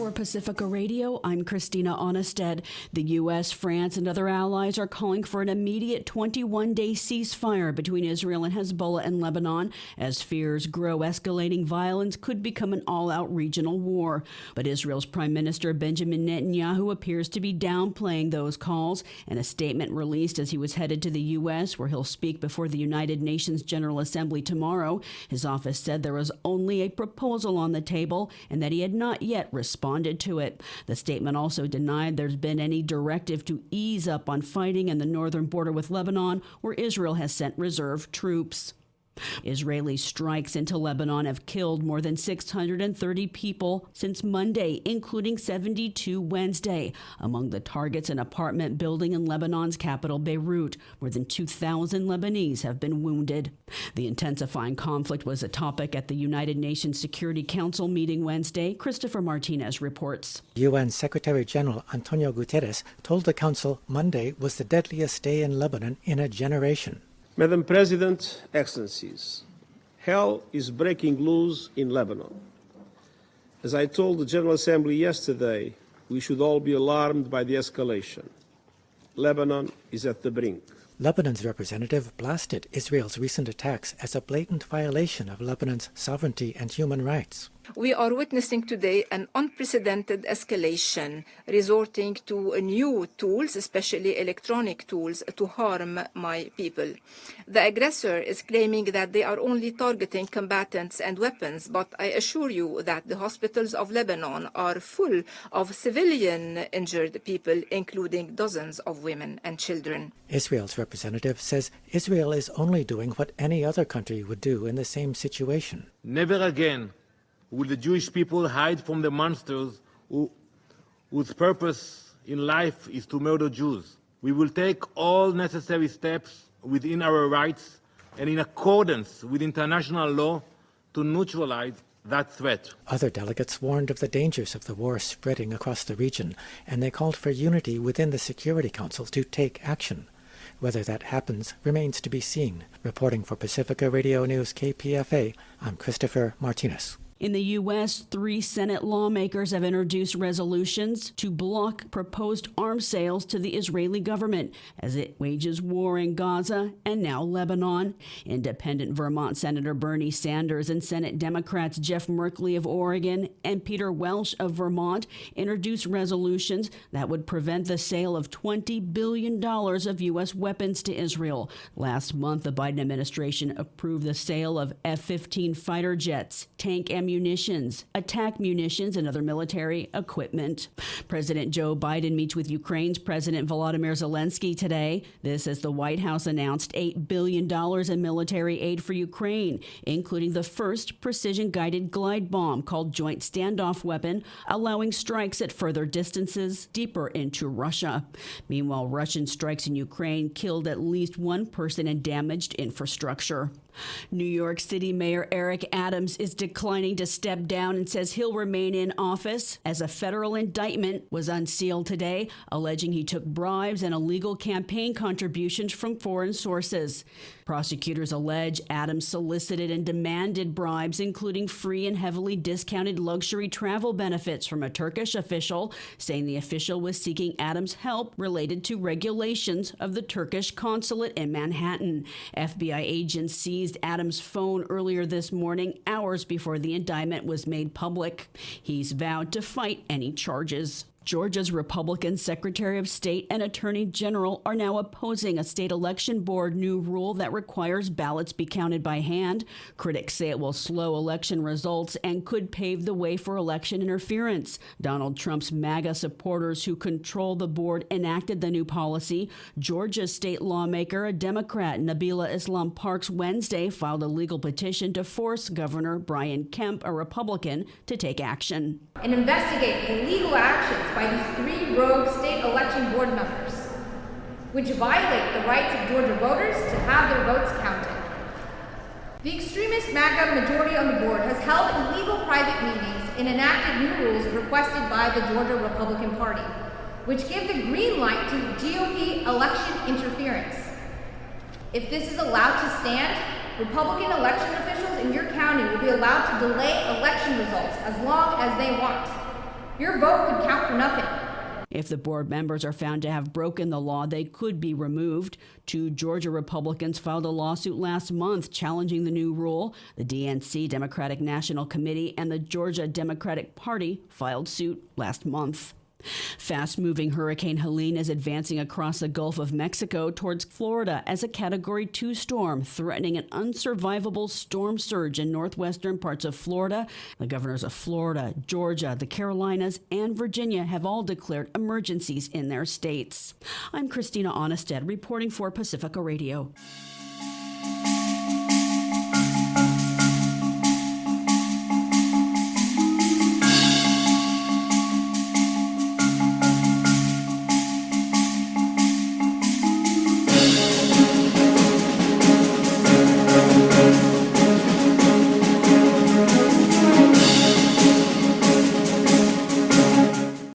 For Pacifica Radio, I'm Christina Onnested. The U.S., France, and other allies are calling for an immediate 21-day ceasefire between Israel and Hezbollah in Lebanon as fears grow escalating violence could become an all-out regional war. But Israel's Prime Minister Benjamin Netanyahu appears to be downplaying those calls. In a statement released as he was headed to the U.S., where he'll speak before the United Nations General Assembly tomorrow, his office said there was only a proposal on the table and that he had not yet responded to it. The statement also denied there's been any directive to ease up on fighting in the northern border with Lebanon, where Israel has sent reserve troops. Israeli strikes into Lebanon have killed more than 630 people since Monday, including 72 Wednesday. Among the targets, an apartment building in Lebanon's capital, Beirut. More than 2,000 Lebanese have been wounded. The intensifying conflict was a topic at the United Nations Security Council meeting Wednesday. Christopher Martinez reports. UN Secretary General Antonio Guterres told the Council Monday was the deadliest day in Lebanon in a generation. Madam President, Excellencies, hell is breaking loose in Lebanon. As I told the General Assembly yesterday, we should all be alarmed by the escalation. Lebanon is at the brink. Lebanon's representative blasted Israel's recent attacks as a blatant violation of Lebanon's sovereignty and human rights. We are witnessing today an unprecedented escalation, resorting to new tools, especially electronic tools, to harm my people. The aggressor is claiming that they are only targeting combatants and weapons, but I assure you that the hospitals of Lebanon are full of civilian injured people, including dozens of women and children. Israel's representative says Israel is only doing what any other country would do in the same situation. Never again will the Jewish people hide from the monsters whose purpose in life is to murder Jews. We will take all necessary steps within our rights and in accordance with international law to neutralize that threat. Other delegates warned of the dangers of the war spreading across the region, and they called for unity within the Security Council to take action. Whether that happens remains to be seen. Reporting for Pacifica Radio News KPFA, I'm Christopher Martinez. In the U.S., 3 Senate lawmakers have introduced resolutions to block proposed arms sales to the Israeli government as it wages war in Gaza and now Lebanon. Independent Vermont Senator Bernie Sanders and Senate Democrats Jeff Merkley of Oregon and Peter Welch of Vermont introduced resolutions that would prevent the sale of $20 billion of U.S. weapons to Israel. Last month, the Biden administration approved the sale of F-15 fighter jets, tank munitions, attack munitions, and other military equipment. President Joe Biden meets with Ukraine's President Volodymyr Zelensky today. This as the White House announced $8 billion in military aid for Ukraine, including the first precision-guided glide bomb called Joint Standoff Weapon, allowing strikes at further distances deeper into Russia. Meanwhile, Russian strikes in Ukraine killed at least one person and damaged infrastructure. New York City Mayor Eric Adams is declining to step down and says he'll remain in office as a federal indictment was unsealed today, alleging he took bribes and illegal campaign contributions from foreign sources. Prosecutors allege Adams solicited and demanded bribes, including free and heavily discounted luxury travel benefits from a Turkish official, saying the official was seeking Adams' help related to regulations of the Turkish consulate in Manhattan. FBI agents seized Adams' phone earlier this morning, hours before the indictment was made public. He's vowed to fight any charges. Georgia's Republican Secretary of State and Attorney General are now opposing a state election board new rule that requires ballots be counted by hand. Critics say it will slow election results and could pave the way for election interference. Donald Trump's MAGA supporters who control the board enacted the new policy. Georgia's state lawmaker, a Democrat, Nabila Islam Parks, Wednesday filed a legal petition to force Governor Brian Kemp, a Republican, to take action. And investigate illegal actions by these 3 rogue state election board members, which violate the rights of Georgia voters to have their votes counted. The extremist MAGA majority on the board has held illegal private meetings and enacted new rules requested by the Georgia Republican Party, which give the green light to GOP election interference. If this is allowed to stand, Republican election officials in your county will be allowed to delay election results as long as they want. Your vote could count for nothing. If the board members are found to have broken the law, they could be removed. 2 Georgia Republicans filed a lawsuit last month challenging the new rule. The DNC, Democratic National Committee, and the Georgia Democratic Party filed suit last month. Fast-moving Hurricane Helene is advancing across the Gulf of Mexico towards Florida as a Category 2 storm, threatening an unsurvivable storm surge in northwestern parts of Florida. The governors of Florida, Georgia, the Carolinas, and Virginia have all declared emergencies in their states. I'm Christina Onnested, reporting for Pacifica Radio.